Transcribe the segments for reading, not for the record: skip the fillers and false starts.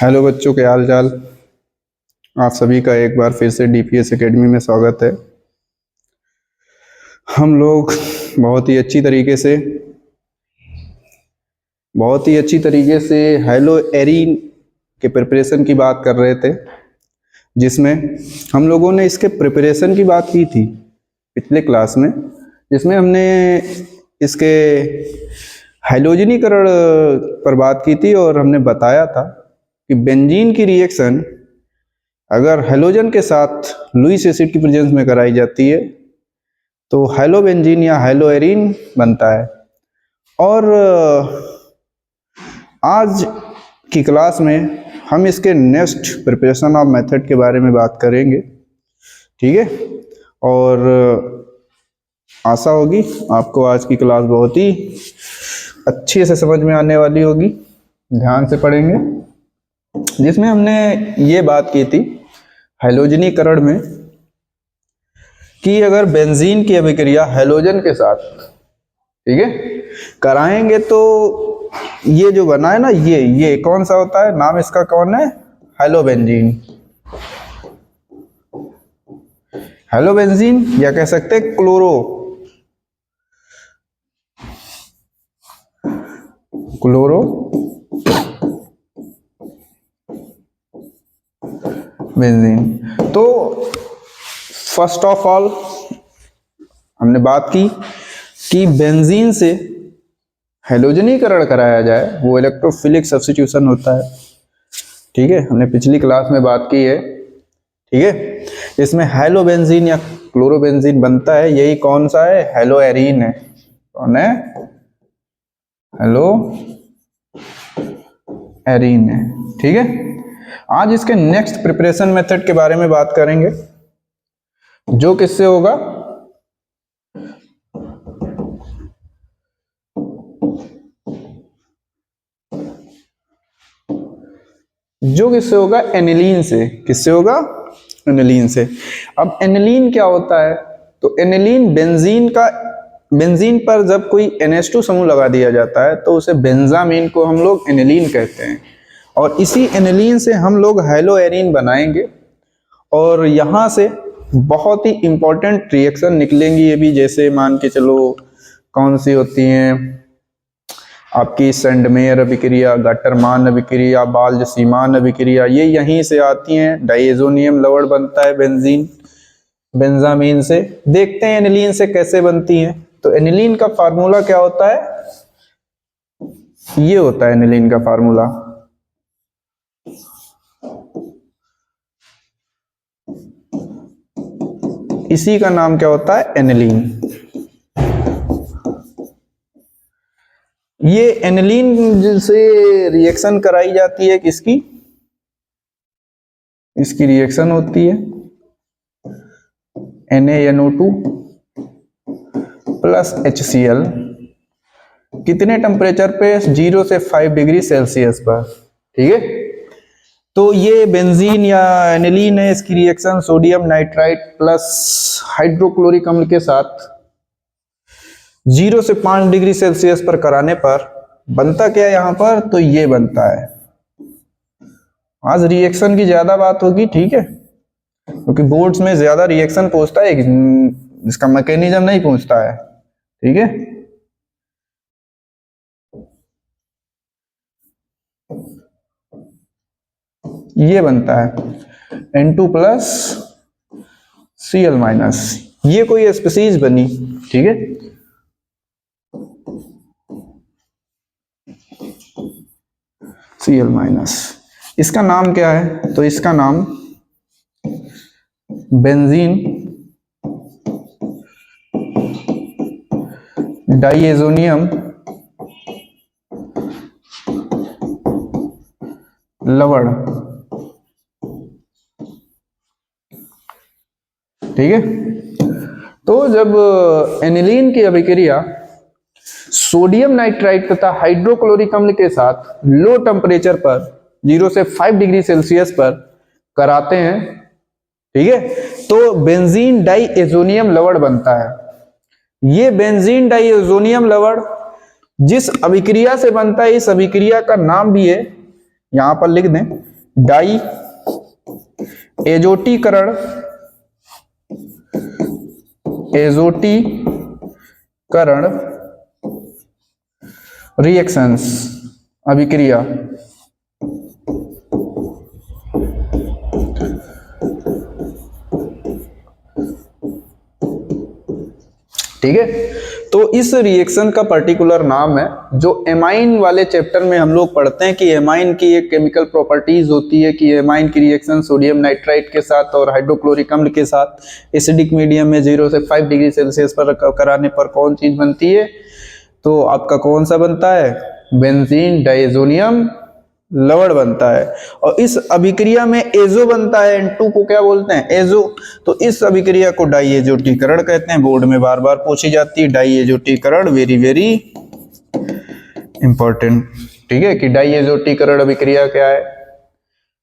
Hello बच्चों, के हाल चाल। आप सभी का एक बार फिर से डीपीएस एकेडमी में स्वागत है। हम लोग बहुत ही अच्छी तरीके से हेलो एरीन के प्रिपरेशन की बात कर रहे थे, जिसमें हम लोगों ने इसके प्रिपरेशन की बात की थी पिछले क्लास में, जिसमें हमने इसके हैलोजनीकरण पर बात की थी और हमने बताया था कि बेंजीन की रिएक्शन अगर हैलोजन के साथ लुईस एसिड की प्रेजेंस में कराई जाती है तो हैलोबेंजीन या हैलोएरीन बनता है। और आज की क्लास में हम इसके नेक्स्ट प्रिपरेशन ऑफ मेथड के बारे में बात करेंगे, ठीक है। और आशा होगी आपको आज की क्लास बहुत ही अच्छे से समझ में आने वाली होगी। ध्यान से पढ़ेंगे, जिसमें हमने ये बात की थी हैलोजनीकरण में कि अगर बेंजीन की अभिक्रिया हैलोजन के साथ, ठीक है, कराएंगे तो ये जो बना है ना, ये कौन सा होता है, नाम इसका कौन है, हैलोबेंजीन। हैलोबेंजीन या कह सकते हैं क्लोरो बेंजीन। तो फर्स्ट ऑफ ऑल हमने बात की कि बेंजीन से हैलोजनीकरण कराया जाए वो इलेक्ट्रोफिलिक सब्स्टिट्यूशन होता है, ठीक है। हमने पिछली क्लास में बात की है, ठीक है। इसमें हैलोबेंजीन या क्लोरोबेंजीन बनता है, यही कौन सा है, हैलोएरीन है। कौन है, हेलो एरीन है, ठीक है। आज इसके नेक्स्ट प्रिपरेशन मेथड के बारे में बात करेंगे, जो किससे होगा, एनिलीन से। किससे होगा, एनिलीन से। अब एनिलीन क्या होता है, तो एनिलीन बेंजीन पर जब कोई NH2 समूह लगा दिया जाता है तो उसे बेंजामीन को हम लोग एनिलीन कहते हैं, और इसी एनिलीन से हम लोग हैलोएरीन बनाएंगे। और यहाँ से बहुत ही इंपॉर्टेंट रिएक्शन निकलेंगी ये भी, जैसे मान के चलो कौन सी होती हैं आपकी, सेंडमेयर अभिक्रिया, गटरमान अभिक्रिया, बाल्ज-सीमान अभिक्रिया, ये यहीं से आती हैं। डाइएजोनियम लवण बनता है बेंजामीन से। देखते हैं एनिलीन से कैसे बनती हैं। तो एनिलीन का फार्मूला क्या होता है, ये होता है एनिलीन का फार्मूला, इसी का नाम क्या होता है, एनिलीन। ये एनिलीन से रिएक्शन कराई जाती है किसकी, इसकी रिएक्शन होती है NaNO2 प्लस HCl। कितने टेम्परेचर पे, 0 से 5 डिग्री सेल्सियस पर, ठीक है। तो ये बेंजीन या एनिलीन है, इसकी reaction sodium nitrite plus hydrochloric अम्ल के साथ 0 से 5 डिग्री सेल्सियस पर कराने पर बनता क्या है यहाँ पर, तो ये बनता है। आज रिएक्शन की ज्यादा बात होगी, ठीक है, क्योंकि बोर्ड्स में ज्यादा रिएक्शन पूछता है, इसका मैकेनिज्म नहीं पूछता है, ठीक है। ये बनता है N2 प्लस Cl माइनस, ये कोई स्पीसीज बनी, ठीक है। Cl माइनस, इसका नाम क्या है, तो इसका नाम बेंजीन डाइएजोनियम लवण, ठीक है। तो जब एनिलीन की अभिक्रिया सोडियम नाइट्राइट तथा हाइड्रोक्लोरिक अम्ल के साथ लो टेम्परेचर पर 0 से 5 डिग्री सेल्सियस पर कराते हैं, ठीक है, तो बेंजीन डाइएजोनियम लवण बनता है। ये बेंजीन डाइएजोनियम लवण जिस अभिक्रिया से बनता है, इस अभिक्रिया का नाम भी है यहां पर लिख दें डाई एजोटीकरण, एजोटीकरण रिएक्शंस, अभिक्रिया। ठीक है, तो इस रिएक्शन का पर्टिकुलर नाम है, जो एमाइन वाले चैप्टर में हम लोग पढ़ते हैं कि एमाइन की एक केमिकल प्रॉपर्टीज होती है कि एमाइन की रिएक्शन सोडियम नाइट्राइट के साथ और हाइड्रोक्लोरिक अम्ल के साथ एसिडिक मीडियम में 0 से 5 डिग्री सेल्सियस पर कराने पर कौन चीज बनती है, तो आपका कौन सा बनता है, बेंजीन डाइएजोनियम लवण बनता है। और इस अभिक्रिया में एजो बनता है, N2 को क्या बोलते हैं, एजो। तो इस अभिक्रिया को डाइएजोटीकरण कहते हैं, बोर्ड में बार बार पूछी जाती है डाइएजोटीकरण, वेरी वेरी इंपॉर्टेंट। ठीक है, कि डाइएजोटीकरण अभिक्रिया क्या है,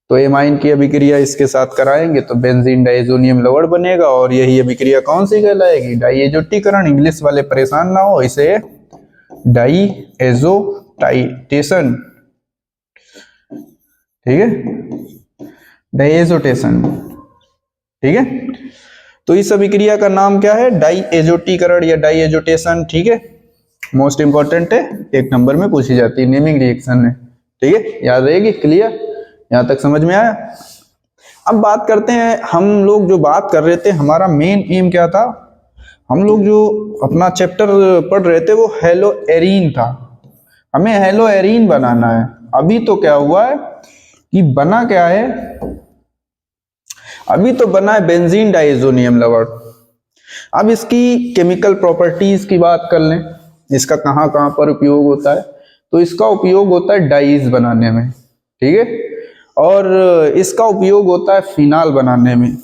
तो एमाइन की अभिक्रिया इसके साथ कराएंगे तो बेंजीन डाइएजोनियम लवण बनेगा, और यही अभिक्रिया कौन सी कहलाएगी, डाइएजोटीकरण। इंग्लिश वाले परेशान ना हो, इसे डाइएजोटाइटेशन, ठीक है, डाइएजोटेशन। ठीक है, तो इस अभिक्रिया का नाम क्या है, डाइएजोटीकरण या डाइएजोटेशन। ठीक है, मोस्ट इंपॉर्टेंट है, 1 नंबर में पूछी जाती है, नेमिंग रिएक्शन है। ठीक है, याद रहेगी, क्लियर, यहां तक समझ में आया। अब बात करते हैं, हम लोग जो बात कर रहे थे, हमारा मेन एम क्या था, हम लोग जो अपना चैप्टर पढ़ रहे थे वो हेलो एरीन था, हमें हेलो एरीन बनाना है। अभी तो क्या हुआ है कि बना क्या है, अभी तो बना है बेंजीन डाइएजोनियम लवण। अब इसकी केमिकल प्रॉपर्टीज की बात कर लें, इसका कहां कहां पर उपयोग होता है, तो इसका उपयोग होता है डाइज बनाने में। ठीक है, और इसका उपयोग होता है फिनाल बनाने में।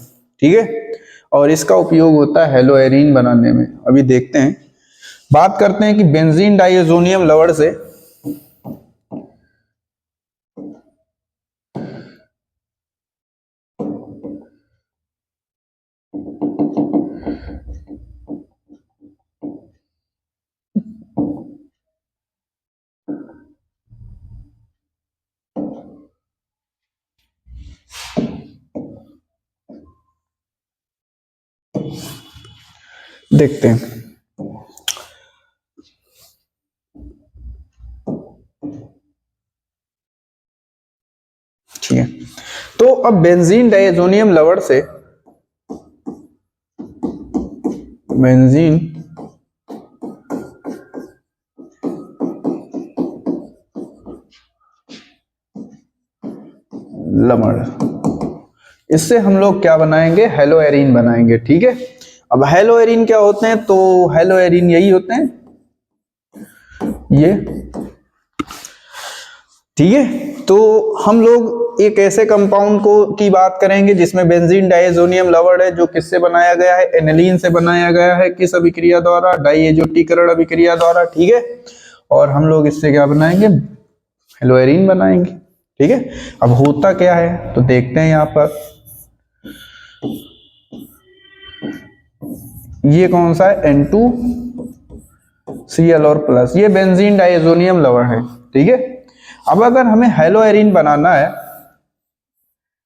ठीक है, और इसका उपयोग होता है हेलो एरीन बनाने में। अभी देखते हैं, बात करते हैं कि बेंजीन डाइएजोनियम लवण से देखते हैं। ठीक है, तो अब बेंजीन डाइएजोनियम लवण से बेंजीन लवण, इससे हम लोग क्या बनाएंगे, हेलो एरीन बनाएंगे। ठीक है, अब हेलो एरीन क्या होते हैं, तो हेलो एरीन यही होते हैं ये। ठीक है, तो हम लोग एक ऐसे कंपाउंड को की बात करेंगे जिसमें बेंजीन डाइएजोनियम लवण है, जो किससे बनाया गया है, एनिलीन से बनाया गया है। किस अभिक्रिया द्वारा, डाइएजोटीकरण अभिक्रिया द्वारा। ठीक है, और हम लोग इससे क्या बनाएंगे, हेलो एरीन बनाएंगे। ठीक है, अब होता क्या है तो देखते हैं, यहां पर ये कौन सा है, N2Cl और प्लस, ये बेंजीन डाइएजोनियम लवण है। ठीक है, अब अगर हमें हेलो एरीन बनाना है,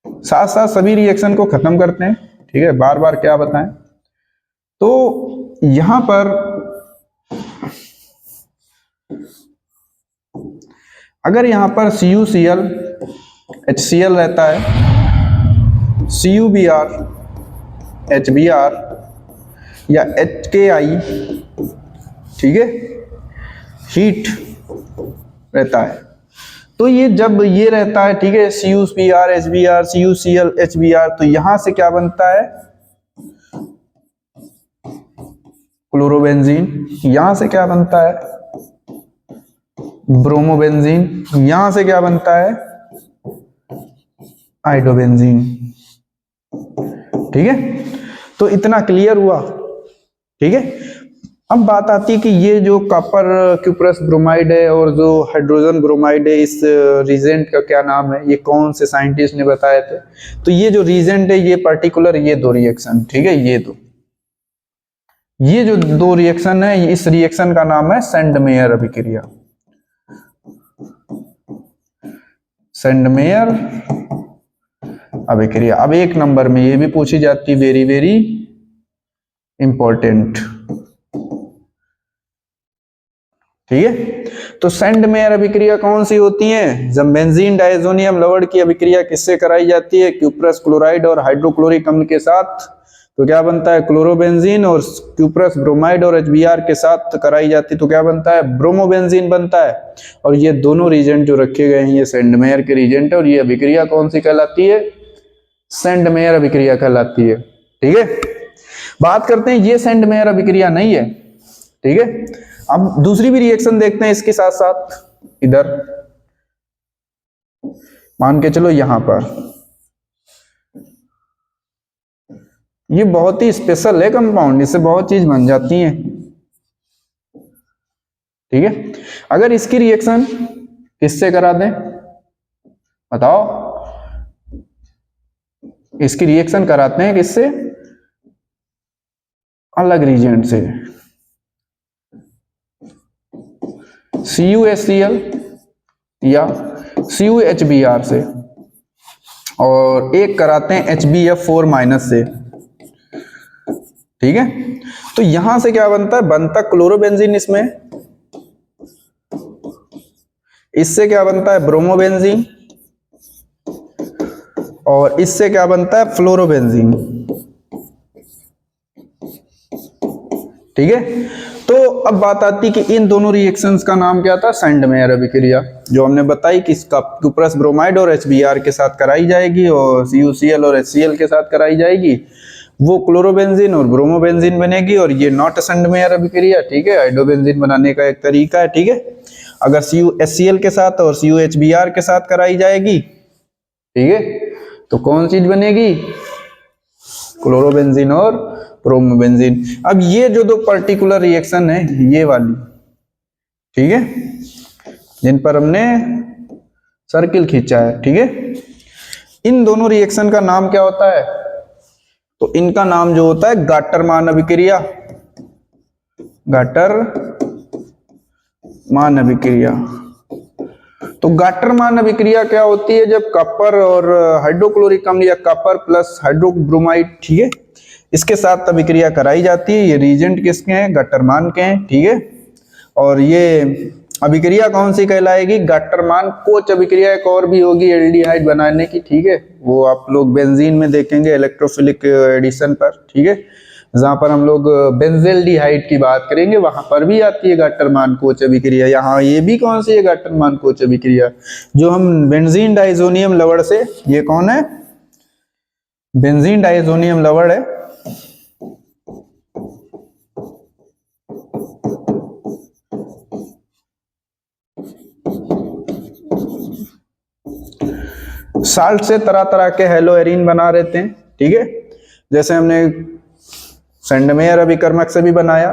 साथ साथ सभी रिएक्शन को खत्म करते हैं। ठीक है, बार बार क्या बताएं, तो यहां पर अगर यहां पर CuCl HCl रहता है, CuBr HBr या HKI, ठीक है, हीट रहता है, तो ये जब ये रहता है, ठीक है, CuPr HBr CuCl HBr, तो यहां से क्या बनता है, क्लोरोबेंजीन। यहां से क्या बनता है, ब्रोमोबेंजीन। यहां से क्या बनता है, आइडोबेंजीन। ठीक है, तो इतना क्लियर हुआ। ठीक है, अब बात आती है कि ये जो कॉपर क्यूप्रस ब्रोमाइड है और जो हाइड्रोजन ब्रोमाइड है, इस रीजेंट का क्या नाम है, ये कौन से साइंटिस्ट ने बताए थे, तो ये जो रीजेंट है, ये पर्टिकुलर ये 2 रिएक्शन, ठीक है, ये जो 2 रिएक्शन है, इस रिएक्शन का नाम है सेंडमेयर अभिक्रिया। सेंडमेयर अभिक्रिया। अब एक नंबर में ये भी पूछी जाती, वेरी वेरी इंपॉर्टेंट, ठीक है। तो सेंडमेयर अभिक्रिया कौन सी होती है? जब बेंजीन डायजोनियम लवण की अभिक्रिया किससे कराई जाती है? क्यूप्रस क्लोराइड और हाइड्रोक्लोरिक अम्ल के साथ, तो क्या बनता है? क्लोरोबेंजीन। और क्यूप्रस ब्रोमाइड और HBr के साथ कराई जाती तो क्या बनता है? ब्रोमोबेंजीन बनता है। और ये दोनों रिएजेंट जो रखे गए हैं ये सेंडमेयर के रिएजेंट है, और ये अभिक्रिया कौन सी कहलाती है? सेंडमेयर अभिक्रिया कहलाती है, ठीक है। बात करते हैं, ये सेंडमेयर अभिक्रिया नहीं है, ठीक है। अब दूसरी भी रिएक्शन देखते हैं इसके साथ साथ। इधर मान के चलो यहां पर, ये बहुत ही स्पेशल है कंपाउंड, इससे बहुत चीज बन जाती हैं, ठीक है। अगर इसकी रिएक्शन किससे करा दें बताओ? इसकी रिएक्शन कराते हैं किससे? अलग रिएजेंट से, CuHCl या CuHBr से, और एक कराते हैं HbF4- से, ठीक है। तो यहां से क्या बनता है? बनता क्लोरोबेंजीन, इसमें इससे क्या बनता है? ब्रोमोबेंजीन। और इससे क्या बनता है? फ्लोरोबेंजीन, ठीक है। तो अब बात आती कि इन दोनों रिएक्शंस का नाम क्या था? सेंडमेयर अभिक्रिया, जो हमने बताई कि इसका क्यूप्रस ब्रोमाइड और HBr के साथ कराई जाएगी और CuCl और HCl के साथ कराई जाएगी, वो क्लोरोबेंजीन और ब्रोमोबेंजीन बनेगी, और ये नॉट सेंडमेयर अभिक्रिया, ठीक है। हाइड्रोबेंजीन बनाने का एक तरीका है, ठीक है। अगर CuHCl के साथ और CuHBr के साथ कराई जाएगी, ठीक है, तो कौन चीज बनेगी? क्लोरोबेंजीन और ब्रोमोबेंजीन। अब ये जो दो पर्टिकुलर रिएक्शन है ये वाली, ठीक है, जिन पर हमने सर्किल खींचा है, ठीक है, इन दोनों रिएक्शन का नाम क्या होता है? तो इनका नाम जो होता है गाटरमान अभिक्रिया, गाटरमान अभिक्रिया। तो गाटरमान अभिक्रिया क्या होती है? जब कॉपर और हाइड्रोक्लोरिक अम्ल या कॉपर प्लस हाइड्रोब्रोमाइड, ठीक है, इसके साथ अभिक्रिया कराई जाती है। ये रिएजेंट किसके हैं? गाटरमान के हैं, ठीक है। और ये अभिक्रिया कौन सी कहलाएगी? गाटरमान कोच अभिक्रिया। एक और भी होगी एल्डिहाइड बनाने की, ठीक है, वो आप लोग बेंजीन में देखेंगे इलेक्ट्रोफिलिक एडिशन पर, ठीक है, जहां पर हम लोग बेंजेल्डिहाइड की बात करेंगे वहां पर भी आती है गाटरमान कोच अभिक्रिया। यहाँ ये भी कौन सी है? गाटरमान कोच अभिक्रिया, जो हम बेंजीन डाइजोनियम लवण से, ये कौन है? बेंजीन डाइजोनियम लवण है, साल्ट से तरह तरह के हेलोएरिन बना रहते हैं, ठीक है। जैसे हमने सेंडमेयर अभिकर्मक से भी बनाया,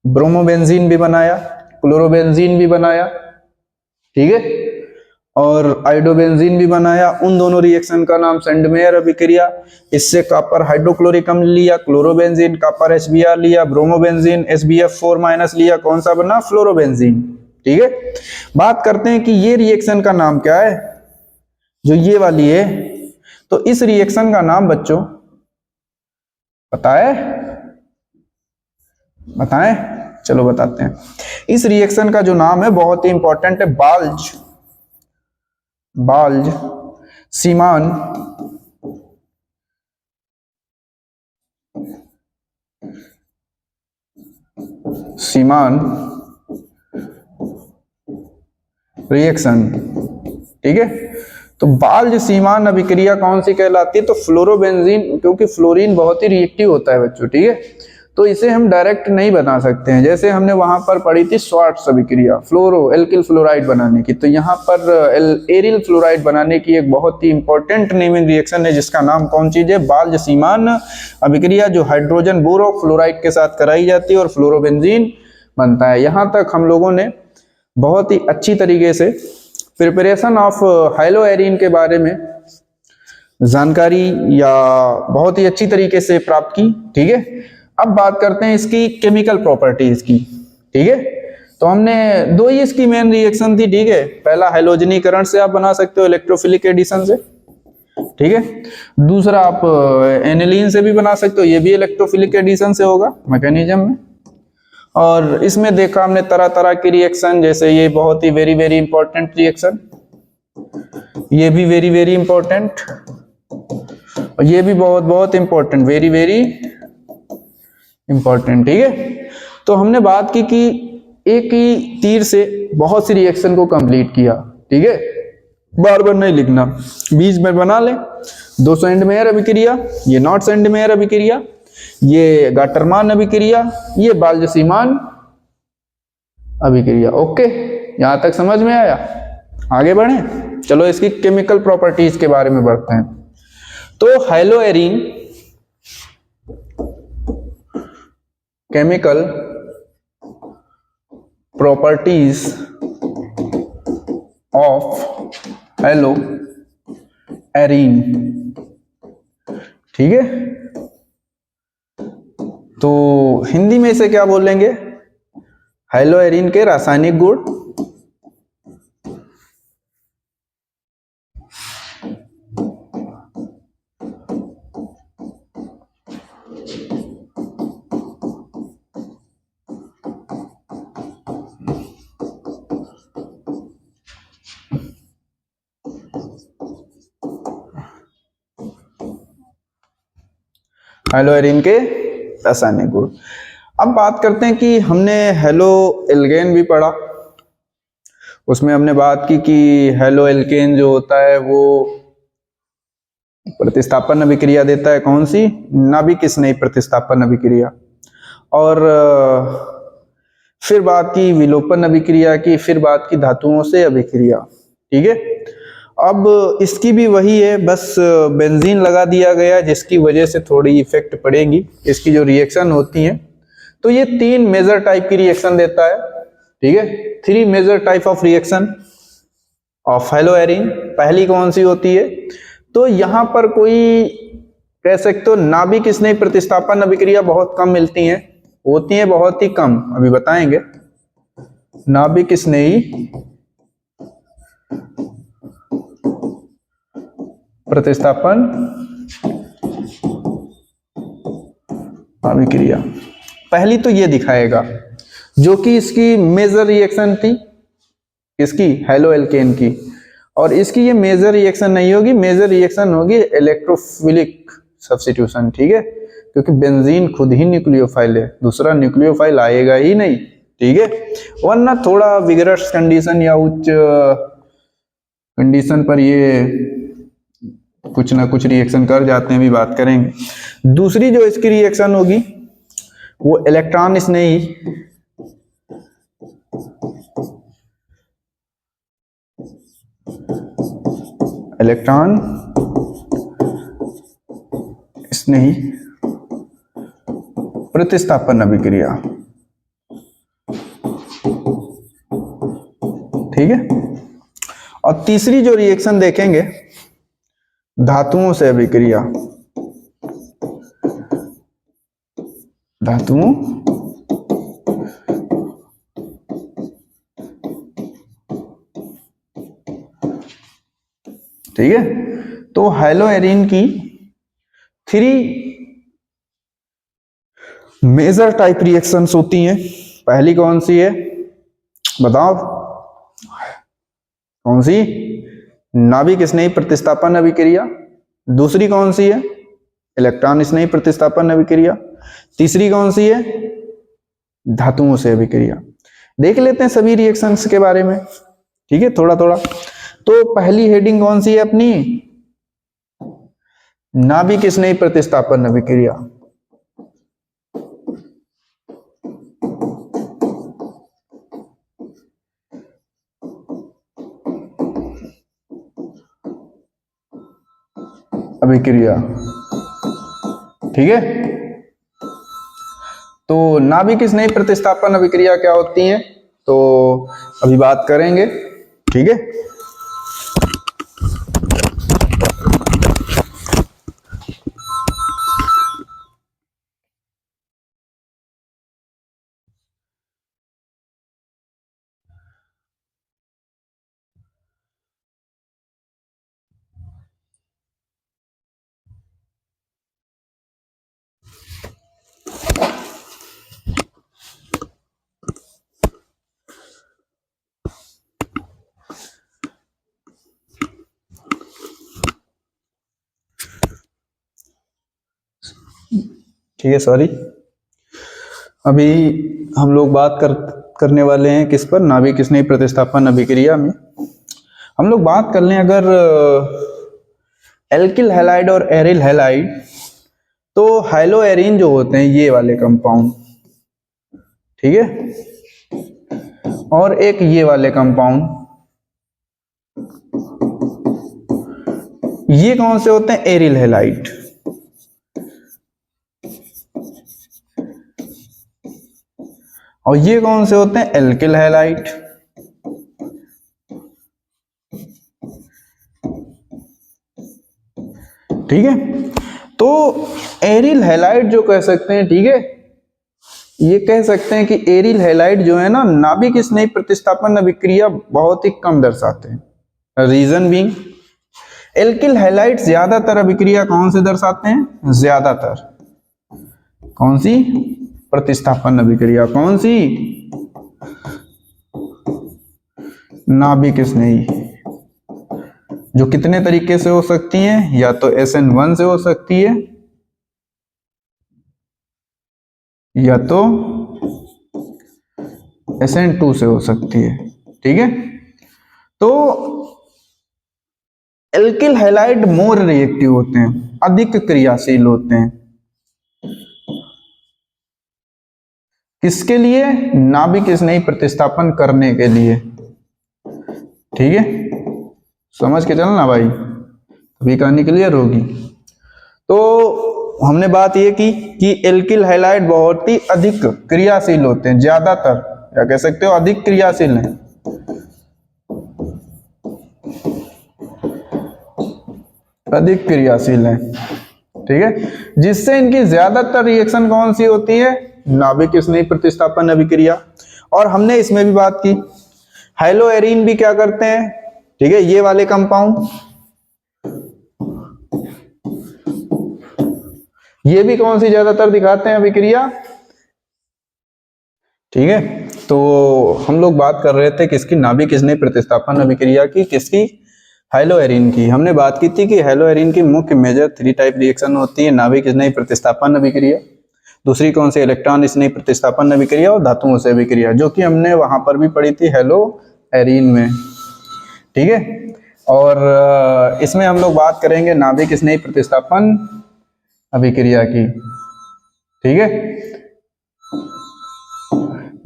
ब्रोमोबेंजीन भी बनाया, क्लोरोबेंजीन भी बनाया, ठीक है, और आइडोबेंजीन भी बनाया। उन दोनों रिएक्शन का नाम सेंडमेयर अभिक्रिया। इससे कॉपर हाइड्रोक्लोरिक अम्ल लिया, क्लोरोबेंजीन, कॉपर HBr लिया, ब्रोमोबेंजीन HbF4- लिया, कौन सा बना? फ्लोरोबेंजीन, ठीक है। बात करते हैं कि ये रिएक्शन का नाम क्या है, जो ये वाली है। तो इस रिएक्शन का नाम बच्चों पता है? बताएं? चलो बताते हैं। इस रिएक्शन का जो नाम है बहुत ही इंपॉर्टेंट है, बाल्ज सीमान रिएक्शन, ठीक है। तो बाल्ज सीमान अभिक्रिया कौन सी कहलाती है? तो फ्लोरोबेंजीन, क्योंकि फ्लोरीन बहुत ही रिएक्टिव होता है बच्चों, ठीक है, तो इसे हम डायरेक्ट नहीं बना सकते हैं। जैसे हमने वहां पर पढ़ी थी श्वार्ट्ज अभिक्रिया, फ्लोरो एल्किल फ्लोराइड बनाने की, तो यहाँ पर एरिल फ्लोराइड बनाने की एक बहुत ही इंपॉर्टेंट नेमिंग रिएक्शन है, जिसका नाम कौन चीज है? बाल्ज सीमान अभिक्रिया, जो हाइड्रोजन बोरो फ्लोराइड के साथ कराई जाती है और फ्लोरोबेंजीन बनता है। यहाँ तक हम लोगों ने बहुत ही अच्छी तरीके से प्रिपरेशन ऑफ हाइलोएरिन के बारे में जानकारी या बहुत ही अच्छी तरीके से प्राप्त की, ठीक है। अब बात करते हैं इसकी केमिकल प्रॉपर्टीज की, ठीक है। तो हमने दो ही इसकी मेन रिएक्शन थी, ठीक है। पहला हैलोजनीकरण से आप बना सकते हो इलेक्ट्रोफिलिक एडिशन से, ठीक है। दूसरा आप एनिलीन से भी बना सकते हो, ये भी इलेक्ट्रोफिलिक एडिशन से होगा मैकेनिज्म में। और इसमें देखा हमने तरह तरह की रिएक्शन, जैसे ये बहुत ही वेरी वेरी इंपॉर्टेंट रिएक्शन, ये भी वेरी वेरी इंपॉर्टेंट, और ये भी बहुत बहुत इंपॉर्टेंट, वेरी वेरी इंपॉर्टेंट, ठीक है। तो हमने बात की कि एक ही तीर से बहुत सी रिएक्शन को कंप्लीट किया, ठीक है। बार बार नहीं लिखना, बीच में बना ले। 200 एंडमेयर अभिक्रिया, ये नॉट्स एंडमेयर अभिक्रिया, ये गाटरमान अभिक्रिया, ये बाल्जसीमान अभिक्रिया। ओके, यहां तक समझ में आया? आगे बढ़े, चलो इसकी केमिकल प्रॉपर्टीज के बारे में बढ़ते हैं। तो haloarene chemical properties of haloarene, ठीक है। तो हिंदी में इसे क्या बोलेंगे? हेलो एरीन के रासायनिक गुण। हेलो एरीन के रासायनिक गुण। अब बात करते हैं कि हमने हेलो एल्केन भी पढ़ा, उसमें हमने बात की कि हेलो एल्केन जो होता है वो प्रतिस्थापन अभिक्रिया देता है, कौन सी? नाभिक स्नेही प्रतिस्थापन अभिक्रिया। और फिर बात की विलोपन अभिक्रिया की, फिर बात की धातुओं से अभिक्रिया, ठीक है। अब इसकी भी वही है, बस बेंजीन लगा दिया गया जिसकी वजह से थोड़ी इफेक्ट पड़ेगी इसकी जो रिएक्शन होती है। तो ये 3 मेजर टाइप की रिएक्शन देता है, ठीक है। 3 major type of reaction of haloarene. पहली कौन सी होती है? तो यहां पर कोई कह सकते हो नाभिक स्नेही प्रतिस्थापन अभिक्रिया बहुत कम मिलती हैं, होती हैं बहुत ही कम, अभी बताएंगे। नाभिक स्नेही प्रतिस्थापन अभिक्रिया, पहली तो ये दिखाएगा, जो कि इसकी मेजर रिएक्शन थी, इसकी हेलो एल्केन की। और इसकी ये मेजर रिएक्शन नहीं होगी, मेजर रिएक्शन होगी इलेक्ट्रोफिलिक सब्स्टिट्यूशन, ठीक है। क्योंकि बेंजीन खुद ही न्यूक्लियोफाइल है, दूसरा न्यूक्लियोफाइल आएगा ही नहीं, ठीक है। वरना थोड़ा विगरस कंडीशन या उच्च कंडीशन पर ये कुछ ना कुछ रिएक्शन कर जाते हैं, भी बात करेंगे। दूसरी जो इसकी रिएक्शन होगी वो इलेक्ट्रॉन स्नेही स्नेही प्रतिस्थापन अभिक्रिया, ठीक है। और तीसरी जो रिएक्शन देखेंगे धातुओं से अभिक्रिया, धातुओं ठीक है। तो हैलोएरीन की 3 मेजर टाइप रिएक्शंस होती हैं। पहली कौन सी है बताओ? कौन सी? नाभिक स्नेही प्रतिस्थापन अभिक्रिया। दूसरी कौन सी है? इलेक्ट्रॉन स्नेही प्रतिस्थापन अभिक्रिया। तीसरी कौन सी है? धातुओं से अभिक्रिया। देख लेते हैं सभी रिएक्शंस के बारे में, ठीक है, थोड़ा थोड़ा। तो पहली हेडिंग कौन सी है अपनी? नाभिक स्नेही प्रतिस्थापन अभिक्रिया। अभिक्रिया, ठीक है। तो नाभिक स्नेही प्रतिस्थापन अभिक्रिया क्या होती है तो अभी बात करेंगे, ठीक है। ठीक है, सॉरी। अभी हम लोग बात करने वाले हैं किस पर, नाभिक स्नेही प्रतिस्थापन अभिक्रिया में। हम लोग बात कर लें अगर एल्किल हैलाइड और एरिल हैलाइड, तो हाइलो एरीन जो होते हैं ये वाले कंपाउंड, ठीक है, और एक ये वाले कंपाउंड, ये कौन से होते हैं, एरिल हैलाइड। और ये कौन से होते हैं, एल्किल हैलाइड। ठीक है, तो एरिल हैलाइड जो कह सकते हैं, ठीक है, ये कह सकते हैं कि एरिल हैलाइड जो है ना, नाभिक स्नेही प्रतिस्थापन अभिक्रिया बहुत ही कम दर्शाते हैं। रीजन बीइंग, एल्किल हैलाइड ज्यादातर अभिक्रिया कौन से दर्शाते हैं, ज्यादातर कौन सी, प्रतिस्थापन अभिक्रिया, कौन सी, नाभिक स्नेही, जो कितने तरीके से हो सकती हैं, या तो SN1 से हो सकती है, या तो SN2 से हो सकती है। ठीक है, तो एल्किल हैलाइड मोर रिएक्टिव होते हैं, अधिक क्रियाशील होते हैं, किसके लिए, नाभिक स्नेही प्रतिस्थापन करने के लिए। ठीक है, समझ के चलना भाई, अभी कहानी क्लियर होगी। तो हमने बात ये की कि एल्किल हैलाइड बहुत ही अधिक क्रियाशील होते हैं, ज्यादातर, या कह सकते हो अधिक क्रियाशील हैं। अधिक क्रियाशील है, ठीक है, जिससे इनकी ज्यादातर रिएक्शन कौन सी होती है, नाभिक स्नेही प्रतिस्थापन अभिक्रिया। और हमने इसमें भी बात की, हाइलो एरीन भी क्या करते हैं, ठीक है, ये वाले कंपाउंड, ये भी कौन सी ज्यादातर दिखाते हैं अभिक्रिया। ठीक है, तो हम लोग बात कर रहे थे किसकी, नाभिक स्नेही प्रतिस्थापन अभिक्रिया की, किसकी, हाइलो एरीन की। हमने बात की थी कि हाइलो एरीन की मुख्य मेजर 3 टाइप रिएक्शन होती है, नाभिक स्नेही प्रतिस्थापन अभिक्रिया, दूसरी कौन सी, इलेक्ट्रॉन स्नेही प्रतिस्थापन अभिक्रिया, और धातुओं से अभिक्रिया, जो कि हमने वहां पर भी पढ़ी थी हाइलो एरीन में। ठीक है, और इसमें हम लोग बात करेंगे नाभिक स्नेही प्रतिस्थापन अभिक्रिया की। ठीक है,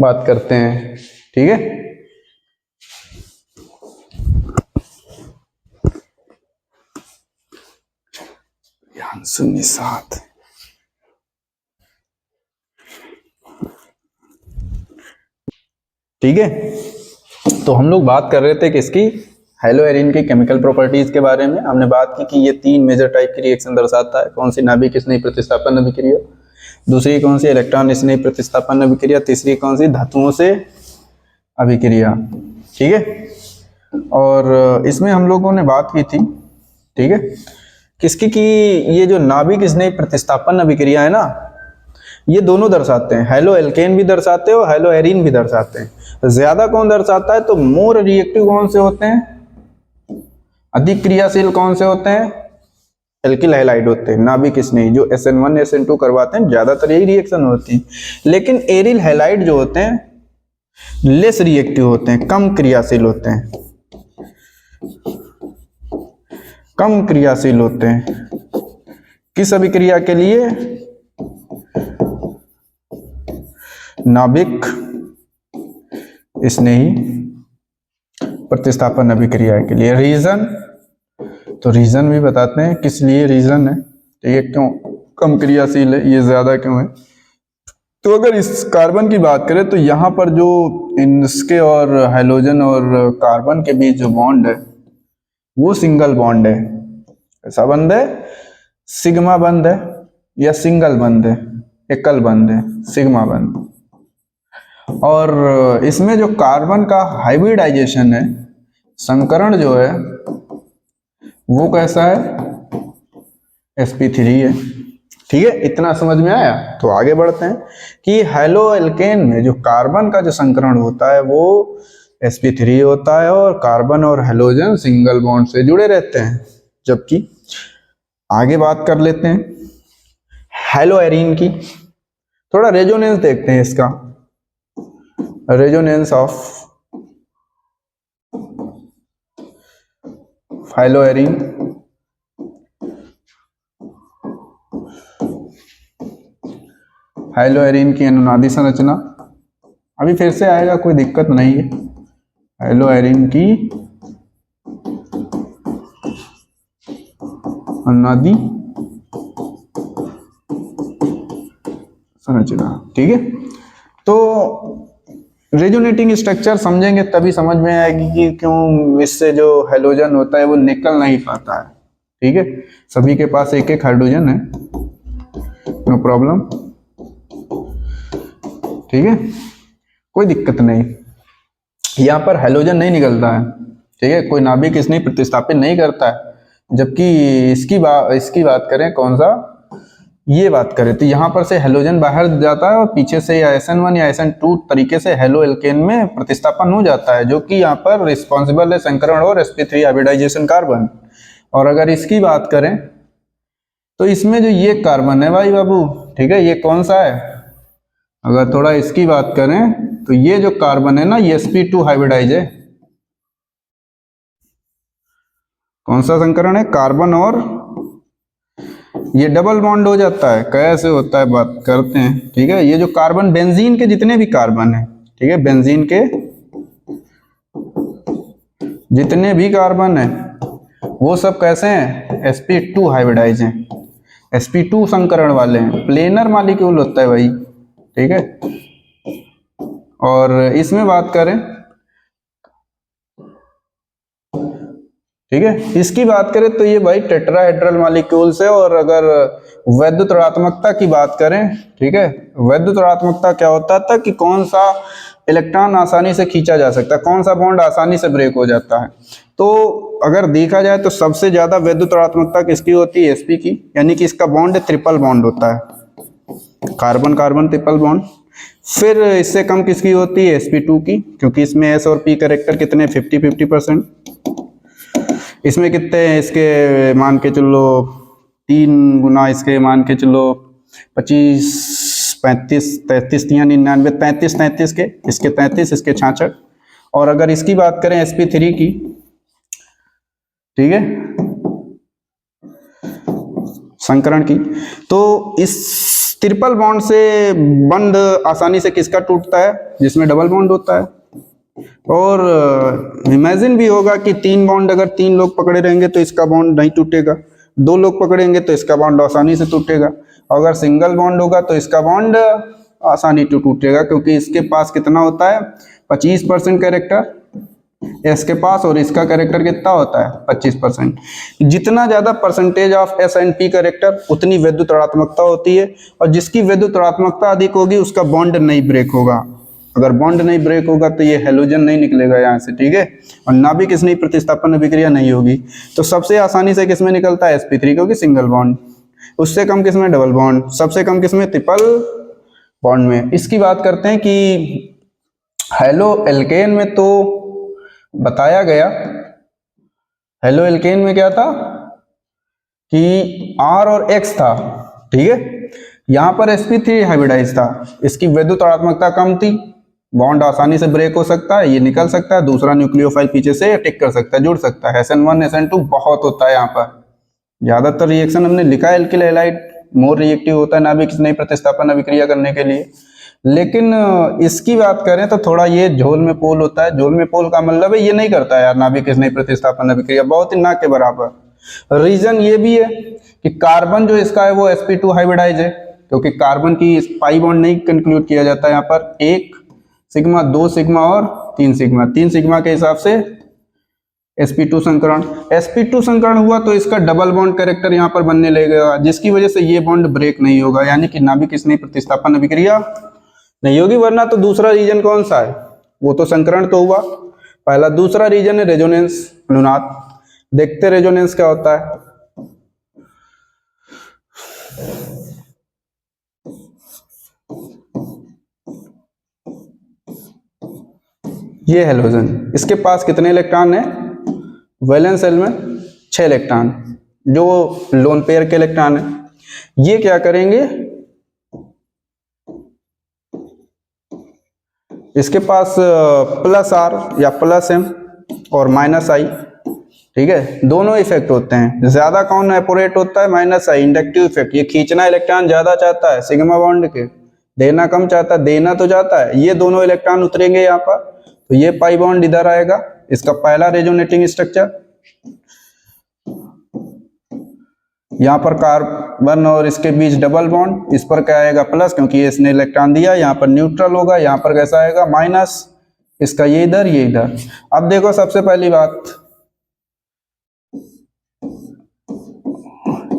बात करते हैं। ठीक है, ध्यान सुनिए साथ। ठीक है, तो हम लोग बात कर रहे थे किसकी, हाइलो एरीन की केमिकल प्रॉपर्टीज के बारे में। हमने बात की कि ये 3 मेजर टाइप की रिएक्शन दर्शाता है, कौन सी, नाभिक स्नेही प्रतिस्थापन अभिक्रिया, दूसरी कौन सी, इलेक्ट्रॉन स्नेही प्रतिस्थापन अभिक्रिया, तीसरी कौन सी, धातुओं से अभिक्रिया। ठीक है, और इसमें हम लोगों ने बात की थी, ठीक है, किसकी, कि ये जो नाभिक स्नेही प्रतिस्थापन अभिक्रिया है ना, ये दोनों दर्शाते हैं, हाइलो एल्केन भी दर्शाते हैं और हाइलो एरीन भी दर्शाते हैं। ज्यादा कौन दर्शाता है, तो मोर रिएक्टिव कौन से होते हैं, अधिक क्रियाशील कौन से होते हैं, एल्किल हैलाइड होते हैं, नाभिक स्नेही, जो SN1 SN2 करवाते हैं, ज्यादातर यही रिएक्शन होती है। लेकिन एरिल हैलाइड जो होते हैं लेस रिएक्टिव होते हैं, कम क्रियाशील होते हैं, कम क्रियाशील होते हैं, किस अभिक्रिया के लिए, नाभिक स्नेही प्रतिस्थापन अभिक्रिया के लिए। रीजन, तो रीजन भी बताते हैं किस लिए रीजन है, ठीक है, क्यों कम क्रियाशील है, ये ज्यादा क्यों है। तो अगर इस कार्बन की बात करें तो यहाँ पर जो इसके और हाइड्रोजन और कार्बन के बीच जो बॉन्ड है वो सिंगल बॉन्ड है। ऐसा बंध है, सिग्मा बंध है, या सिंगल बंध है, एकल बंध है, सिग्मा बंध। और इसमें जो कार्बन का हाइब्रिडाइजेशन है, संकरण जो है वो कैसा है, sp3 है। ठीक है, इतना समझ में आया। तो आगे बढ़ते हैं कि हाइलो एल्केन में जो कार्बन का जो संकरण होता है वो sp3 होता है, और कार्बन और हाइड्रोजन सिंगल बॉन्ड से जुड़े रहते हैं। जबकि आगे बात कर लेते हैं हेलोएरीन की। थोड़ा रेजोनेंस देखते हैं इसका, रेजोनेंस ऑफ हेलोएरीन। हेलोएरीन की अनुनादी संरचना अभी फिर से आएगा, कोई दिक्कत नहीं है। हेलोएरीन की अनुनादी संरचना, ठीक है। तो रेजोनेटिंग स्ट्रक्चर समझेंगे तभी समझ में आएगी कि क्यों इससे जो हेलोजन होता है वो निकल नहीं पाता है, ठीक है। सभी के पास एक एक हाइड्रोजन है, नो प्रॉब्लम, ठीक है, कोई दिक्कत नहीं। यहाँ पर हेलोजन नहीं निकलता है, ठीक है, कोई नाभिक इसने प्रतिस्थापित नहीं करता है। जबकि इसकी बात करें, कौन सा, ये बात करें, तो यहाँ पर से हेलोजन बाहर जाता है और पीछे से या SN1 या SN2 तरीके से हेलो एल्केन में प्रतिस्थापन हो जाता है, जो कि यहाँ पर रिस्पॉन्सिबल है संकरण और sp3 हाइब्रिडाइजेशन कार्बन। और अगर इसकी बात करें तो इसमें जो ये कार्बन है भाई बाबू, ठीक है, ये कौन सा है, अगर थोड़ा इसकी बात करें तो ये जो कार्बन है ना, ये sp2 हाइब्रिडाइज है। कौन सा संकरण है, कार्बन, और ये डबल बॉन्ड हो जाता है। कैसे होता है बात करते हैं, ठीक है। ये जो कार्बन, बेंजीन के जितने भी कार्बन है, ठीक है, बेंजीन के जितने भी कार्बन है वो सब कैसे हैं, sp2 हाइब्रिडाइज हैं, sp2 संकरण वाले हैं, प्लेनर मॉलिक्यूल होता है भाई, ठीक है। और इसमें बात करें, ठीक है, इसकी बात करें तो ये भाई टेट्राहेड्रल मॉलिक्यूल्स है। और अगर वैद्युत ऋणात्मकता की बात करें, ठीक है, वैद्युत ऋणात्मकता क्या होता था कि कौन सा इलेक्ट्रॉन आसानी से खींचा जा सकता है, कौन सा बॉन्ड आसानी से ब्रेक हो जाता है। तो अगर देखा जाए तो सबसे ज्यादा वैद्युत ऋणात्मकता किसकी होती है, sp की, यानी कि इसका बॉन्ड ट्रिपल बॉन्ड होता है, कार्बन कार्बन ट्रिपल बॉन्ड। फिर इससे कम किसकी होती है, sp2 की, क्योंकि इसमें s और p कैरेक्टर कितने 50-50%। इसमें कितने हैं, इसके मान के चलो 3 गुना, इसके मान के चलो 25, 35, 33, 99, 33, 33 के, इसके 33, इसके 66। और अगर इसकी बात करें sp3 की, ठीक है, संकरण की, तो इस ट्रिपल बॉन्ड से बंध आसानी से किसका टूटता है, जिसमें डबल बॉन्ड होता है। और इमेजिन भी होगा कि 3 बॉन्ड अगर 3 लोग पकड़े रहेंगे तो इसका बॉन्ड नहीं टूटेगा, 2 लोग पकड़ेंगे तो इसका बॉन्ड आसानी से टूटेगा, अगर सिंगल बॉन्ड होगा तो इसका बॉन्ड आसानी से टूटेगा, क्योंकि इसके पास कितना होता है 25% कैरेक्टर इसके पास, और इसका कैरेक्टर कितना होता है 25%। जितना ज्यादा percentage of S and P character उतनी वैद्युत ऋणात्मकता होती है, और जिसकी वैद्युत ऋणात्मकता अधिक होगी उसका बॉन्ड नहीं ब्रेक होगा। अगर बॉन्ड नहीं ब्रेक होगा तो ये हेलोजन नहीं निकलेगा यहाँ से, ठीक है, और नाभिक इसमें प्रतिस्थापन अभिक्रिया नहीं होगी। तो सबसे आसानी से किसमें निकलता है, sp3, क्योंकि सिंगल बॉन्ड। उससे कम किसमें, डबल बॉन्ड। सबसे कम किसमें, ट्रिपल बॉन्ड में। इसकी बात करते हैं कि हेलो एल्केन में तो बताया गया, हेलो एल्केन में क्या था कि R और X था, ठीक है, यहाँ पर sp3 हाइब्रिडाइज था, इसकी वैद्युत ऋणात्मकता कम थी, बॉन्ड आसानी से ब्रेक हो सकता है, ये निकल सकता है, दूसरा न्यूक्लियोफाइल पीछे से अटैक कर सकता है, जुड़ सकता है। SN1 SN2 बहुत होता है यहाँ पर, ज्यादातर रिएक्शन हमने लिखा है एल्किल हैलाइड मोर रिएक्टिव होता है नाभिक स्नेही प्रतिस्थापन अभिक्रिया करने के लिए। लेकिन इसकी बात करें तो थोड़ा ये झोल में पोल होता है। झोल में पोल का मतलब है ये नहीं करता है यार नाभिक स्नेही प्रतिस्थापन अभिक्रिया, बहुत ही ना के बराबर। रीजन ये भी है कि कार्बन जो इसका है वो sp2 हाइब्रिडाइज है, क्योंकि कार्बन की पाई बॉन्ड नहीं कंक्लूड किया जाता है यहाँ पर, 1 सिग्मा, 2 सिग्मा और 3 सिग्मा, 3 सिग्मा के हिसाब से sp2 संकरण। sp2 संकरण हुआ तो इसका डबल बॉन्ड कैरेक्टर यहाँ पर बनने लगेगा, जिसकी वजह से ये बॉन्ड ब्रेक नहीं होगा, यानी कि नाभिक स्नेही प्रतिस्थापन अभिक्रिया नहीं होगी। वरना तो दूसरा रीजन कौन सा है, वो तो संकरण तो हुआ पहला। दूसरा रीजन है रेजोनेंस, अनुनाद। देखते रेजोनेंस क्या होता है। ये हेलोजन, इसके पास कितने इलेक्ट्रॉन है, वैलेंस शेल में 6 इलेक्ट्रॉन, जो लोन पेयर के इलेक्ट्रॉन है। ये क्या करेंगे, इसके पास प्लस आर या प्लस एम और माइनस आई, ठीक है, दोनों इफेक्ट होते हैं। ज्यादा कौन एपोरेट होता है, माइनस आई, इंडक्टिव इफेक्ट। ये खींचना इलेक्ट्रॉन ज्यादा चाहता है सिग्मा बॉन्ड के, देना कम चाहता है, देना तो चाहता है। ये दोनों इलेक्ट्रॉन उतरेंगे यहाँ पर, तो ये पाई बॉन्ड इधर आएगा, इसका पहला रेजोनेटिंग स्ट्रक्चर। यहाँ पर कार्बन और इसके बीच डबल बॉन्ड, इस पर क्या आएगा, प्लस, क्योंकि इसने इलेक्ट्रॉन दिया। यहाँ पर न्यूट्रल होगा, यहाँ पर कैसा आएगा, माइनस, इसका ये इधर ये इधर। अब देखो सबसे पहली बात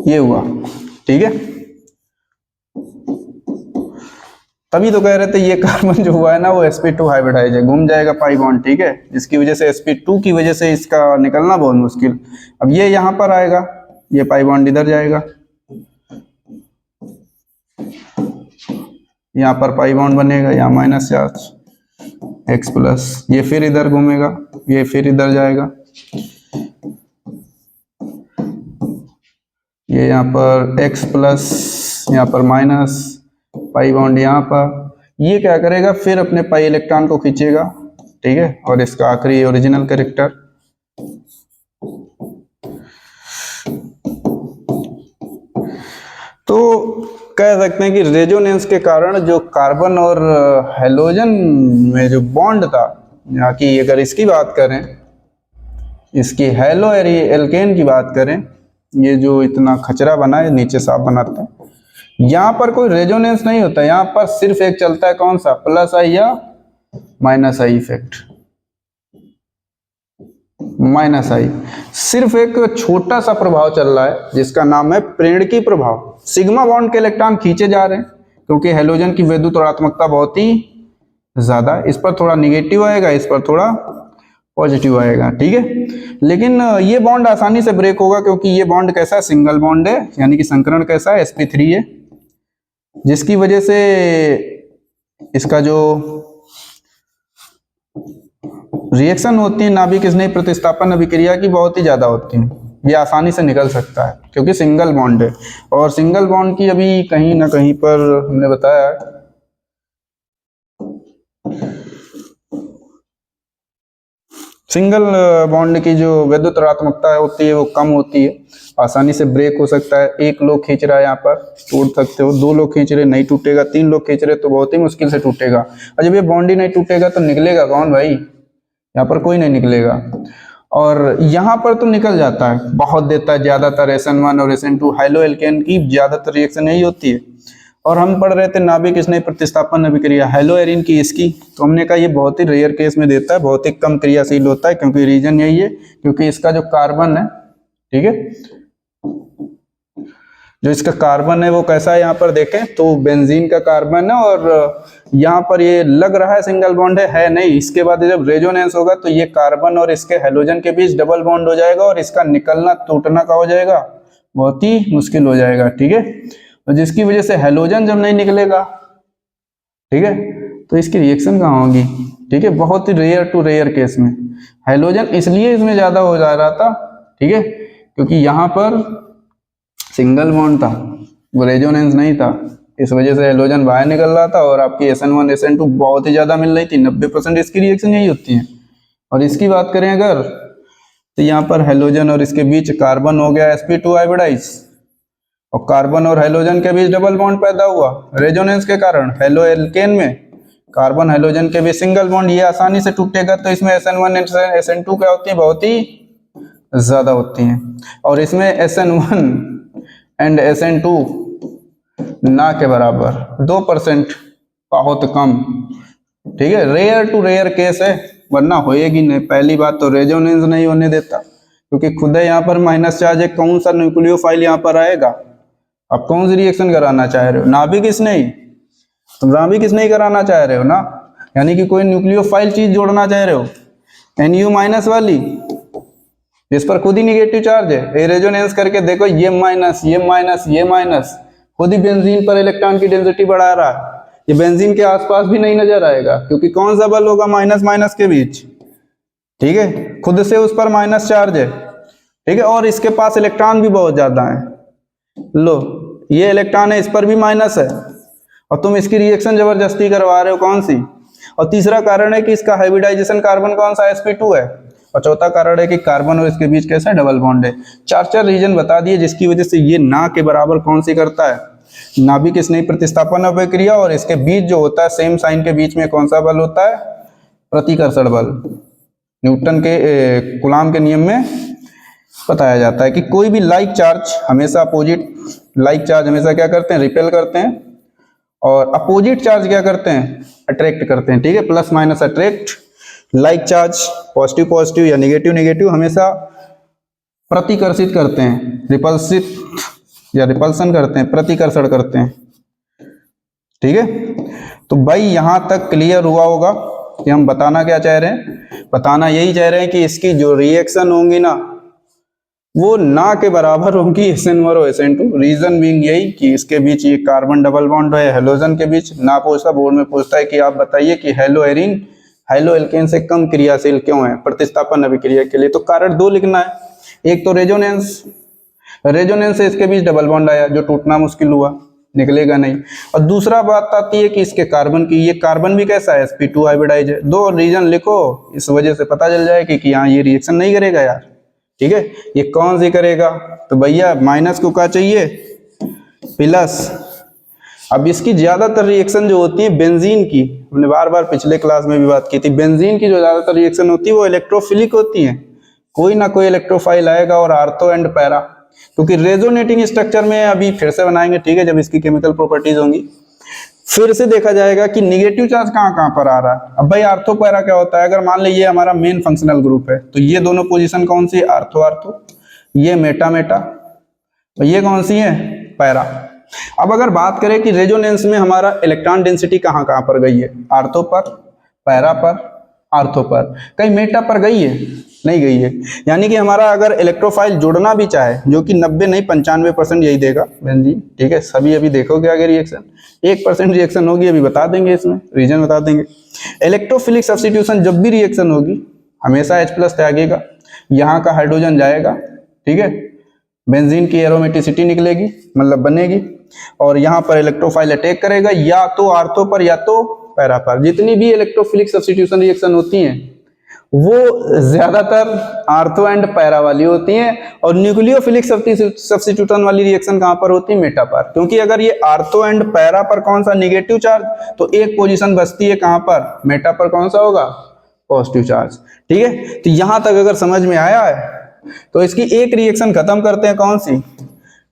ये हुआ, ठीक है। तभी तो कह रहे थे ये कार्बन जो हुआ है ना वो sp2 हाइब्रिडाइज है, घूम जाएगा पाई बॉन्ड, ठीक है, जिसकी वजह से sp2 की वजह से इसका निकलना बहुत मुश्किल। अब ये यहाँ पर आएगा, ये पाई बॉन्ड इधर जाएगा, यहाँ पर पाई बॉन्ड बनेगा, यहाँ माइनस चार्ज x प्लस, ये फिर इधर घूमेगा, ये फिर इधर जाएगा, ये यहाँ पर x प्लस, यहाँ पर माइनस, पाई बॉन्ड यहाँ पर। ये क्या करेगा, फिर अपने पाई इलेक्ट्रॉन को खींचेगा, ठीक है, और इसका आखिरी ओरिजिनल कैरेक्टर। तो कह सकते हैं कि रेजोनेंस के कारण जो कार्बन और हैलोजन में जो बॉन्ड था, यहाँ की अगर इसकी बात करें, इसकी हैलो एल्केन की बात करें, ये जो इतना खचरा बना है नीचे साफ बनाते हैं, यहाँ पर कोई रेजोनेंस नहीं होता। यहाँ पर सिर्फ एक चलता है, कौन सा, प्लस आई या माइनस आई इफेक्ट। माइनस आई सिर्फ एक छोटा सा प्रभाव चल रहा है जिसका नाम है प्रेरणकी प्रभाव। सिग्मा बॉन्ड के इलेक्ट्रॉन खींचे जा रहे हैं क्योंकि हैलोजन की वैद्युत ऋणात्मकता बहुत ही ज्यादा, इस पर थोड़ा निगेटिव आएगा, इस पर थोड़ा पॉजिटिव आएगा, ठीक है। लेकिन ये बॉन्ड आसानी से ब्रेक होगा क्योंकि ये बॉन्ड कैसा है, सिंगल बॉन्ड है, यानी कि संकरण कैसा है, sp3 है, जिसकी वजह से इसका जो रिएक्शन होती है नाभिक स्नेही प्रतिस्थापन अभिक्रिया की बहुत ही ज्यादा होती है। ये आसानी से निकल सकता है क्योंकि सिंगल बॉन्ड है, और सिंगल बॉन्ड की अभी कहीं ना कहीं पर हमने बताया सिंगल बॉन्ड की जो वैद्युत ऋणात्मकता होती है वो कम होती है, आसानी से ब्रेक हो सकता है। एक लोग खींच रहा है यहाँ पर तोड़ सकते हो, दो लोग खींच रहे नहीं टूटेगा, तीन लोग खींच रहे तो बहुत ही मुश्किल से टूटेगा। और जब ये बॉन्ड ही नहीं टूटेगा तो निकलेगा कौन भाई, यहाँ पर कोई नहीं निकलेगा। और यहाँ पर तो निकल जाता है, बहुत देता है, ज्यादातर SN1 और SN2 हाइलो एल्केन की ज्यादातर रिएक्शन यही होती है। और हम पढ़ रहे थे नाभिक स्नेही प्रतिस्थापन अभिक्रिया हैलो एरिन की, इसकी तो हमने कहा ये बहुत ही रेयर केस में देता है, बहुत ही कम क्रियाशील होता है, क्योंकि रीजन यही है क्योंकि इसका जो कार्बन है, ठीक है, जो इसका कार्बन है वो कैसा है, यहाँ पर देखें तो बेंजीन का कार्बन है, और यहाँ पर ये लग रहा है सिंगल बॉन्ड है नहीं। इसके बाद जब रेजोनेंस होगा तो ये कार्बन और इसके हैलोजन के बीच डबल बॉन्ड हो जाएगा और इसका निकलना टूटना का हो जाएगा, बहुत ही मुश्किल हो जाएगा, ठीक है। तो जिसकी वजह से हैलोजन जब नहीं निकलेगा, ठीक है, तो इसकी रिएक्शन कहाँ होगी, ठीक है, बहुत ही रेयर टू रेयर केस में। हैलोजन इसलिए इसमें ज्यादा हो जा रहा था, ठीक है, क्योंकि यहाँ पर सिंगल बॉन्ड था, वो रेजोनेंस नहीं था, इस वजह से हैलोजन बाहर निकल रहा था और आपकी SN1 SN2 बहुत ही ज्यादा मिल रही थी, 90% इसकी रिएक्शन यही होती है। और इसकी बात करें अगर, तो यहाँ पर हैलोजन और इसके बीच कार्बन हो गया sp2 हाइब्रिडाइज, और कार्बन और हैलोजन के बीच डबल बॉन्ड पैदा हुआ रेजोनेंस के कारण। हैलो एल्केन में कार्बन हैलोजन के बीच सिंगल बॉन्ड, ये आसानी से टूटेगा, तो इसमें SN1 SN2 क्या होती है, बहुत ही ज्यादा होती हैं, और इसमें SN1 एंड SN2 ना के बराबर 2%, बहुत कम, ठीक है, रेयर टू रेयर केस है, वरना होएगी नहीं। पहली बात तो रेजोनेंस नहीं होने देता क्योंकि खुद है यहाँ पर माइनस चार्ज है, कौन सा न्यूक्लियोफाइल यहाँ पर आएगा, आप कौन सी रिएक्शन कराना चाह रहे हो, नाभिक स्नेही, तुम नाभिक स्नेही कराना चाह रहे हो ना, यानी कि कोई न्यूक्लियोफाइल चीज जोड़ना चाह रहे हो, Nu माइनस वाली, इस पर खुद ही निगेटिव चार्ज है, ये रेजोनेंस करके देखो, ये माइनस ये माइनस ये माइनस, खुद ही बेंजीन पर इलेक्ट्रॉन की डेंसिटी बढ़ा रहा है, ये बेंजीन के आसपास भी नहीं नजर आएगा क्योंकि कौन सा बल होगा, माइनस माइनस के बीच, ठीक है, खुद से उस पर माइनस चार्ज है, ठीक है, और इसके पास इलेक्ट्रॉन भी बहुत ज्यादा है। लो ये इलेक्ट्रॉन है, इस पर भी माइनस है और तुम इसकी रिएक्शन जबरदस्ती करवा रहे हो, कौन सी। और तीसरा कारण है कि इसका हाइब्रिडाइजेशन कार्बन कौन सा, sp2 है। और चौथा कारण है कि कार्बन और इसके बीच कैसा डबल बॉन्ड है। चार चार रीजन बता दिए जिसकी वजह से ये ना के बराबर कौन सी करता है, नाभिक स्नेही प्रतिस्थापन अभिक्रिया। और इसके बीच जो होता है सेम साइन के बीच में कौन सा बल होता है, प्रतिकर्षण बल। न्यूटन के कूलाम के नियम में बताया जाता है कि कोई भी लाइक चार्ज हमेशा अपोजिट, लाइक चार्ज हमेशा क्या करते हैं, रिपेल करते हैं, और अपोजिट चार्ज क्या करते हैं, अट्रैक्ट करते हैं। ठीक है, plus minus attract, like charge positive positive या नेगेटिव नेगेटिव हमेशा प्रतिकर्षित करते हैं, रिपल्सित या रिपल्सन करते हैं, प्रतिकर्षण करते हैं। ठीक है, तो भाई यहां तक क्लियर हुआ होगा कि हम बताना क्या चाह रहे हैं। बताना यही चाह रहे हैं कि इसकी जो रिएक्शन होंगी ना वो ना के बराबर होंगी SN1 और SN2। रीजन बीइंग यही कि इसके बीच ये कार्बन डबल बॉन्ड है हेलोजन के बीच। ना पूछता, बोर्ड में पूछता है कि आप बताइए कि हेलो एरीन हेलो एल्केन से कम क्रियाशील क्यों है प्रतिस्थापन अभिक्रिया के लिए। तो कारण दो लिखना है, एक तो रेजोनेंस, रेजोनेंस से इसके बीच डबल बॉन्ड आया जो टूटना मुश्किल हुआ, निकलेगा नहीं। और दूसरा बात आती है कि इसके कार्बन की, ये कार्बन भी कैसा है, sp2 हाइब्रिडाइज है। दो रीजन लिखो, इस वजह से पता चल जाए कि हाँ ये रिएक्शन नहीं करेगा यार। ठीक है, ये कौन सी करेगा, तो भैया माइनस को क्या चाहिए, प्लस। अब इसकी ज्यादातर रिएक्शन जो होती है बेंजीन की, हमने बार बार पिछले क्लास में भी बात की थी, बेंजीन की जो ज्यादातर रिएक्शन होती है वो इलेक्ट्रोफिलिक होती है। कोई ना कोई इलेक्ट्रोफाइल आएगा और आर्थो एंड पैरा, क्योंकि रेजोनेटिंग स्ट्रक्चर में अभी फिर से बनाएंगे। ठीक है, जब इसकी केमिकल प्रॉपर्टीज होंगी फिर से देखा जाएगा कि निगेटिव चार्ज कहाँ कहाँ पर आ रहा है। अब भाई आर्थो पैरा क्या होता है, अगर मान लीजिए हमारा मेन फंक्शनल ग्रुप है तो ये दोनों पोजीशन कौन सी है, आर्थो आर्थो, ये मेटा मेटा, तो ये कौन सी है, पैरा। अब अगर बात करें कि रेजोनेंस में हमारा इलेक्ट्रॉन डेंसिटी कहाँ कहाँ पर गई है, आर्थो पर, पैरा पर, आर्थो पर, कहीं मेटा पर गई है, नहीं गई है। यानी कि हमारा अगर इलेक्ट्रोफाइल जुड़ना भी चाहे, जो कि 90 नहीं 95% यही देगा बेंजीन। ठीक है, सभी अभी देखोगे आगे रिएक्शन, 1% रिएक्शन होगी अभी बता देंगे, इसमें रीजन बता देंगे। इलेक्ट्रोफिलिक सब्स्टिट्यूशन जब भी रिएक्शन होगी हमेशा H+ त्यागेगा, यहाँ का हाइड्रोजन जाएगा। ठीक है, बेंजीन की एरोमेटिसिटी निकलेगी, मतलब बनेगी, और यहाँ पर इलेक्ट्रोफाइल अटैक करेगा या तो आर्थो पर या तो पैरा पर। जितनी भी इलेक्ट्रोफिलिक सब्स्टिट्यूशन रिएक्शन होती हैं वो ज्यादातर आर्थो एंड पैरा वाली होती हैं, और न्यूक्लियोफिलिक सब्स्टिट्यूशन वाली रिएक्शन कहां पर होती है, मेटा पर। क्योंकि अगर ये आर्थो एंड पैरा पर कौन सा निगेटिव चार्ज, तो एक पोजीशन बचती है कहां पर, मेटा पर कौन सा होगा, पॉजिटिव चार्ज। ठीक है, तो यहां तक अगर समझ में आया है तो इसकी एक रिएक्शन खत्म करते हैं, कौन सी,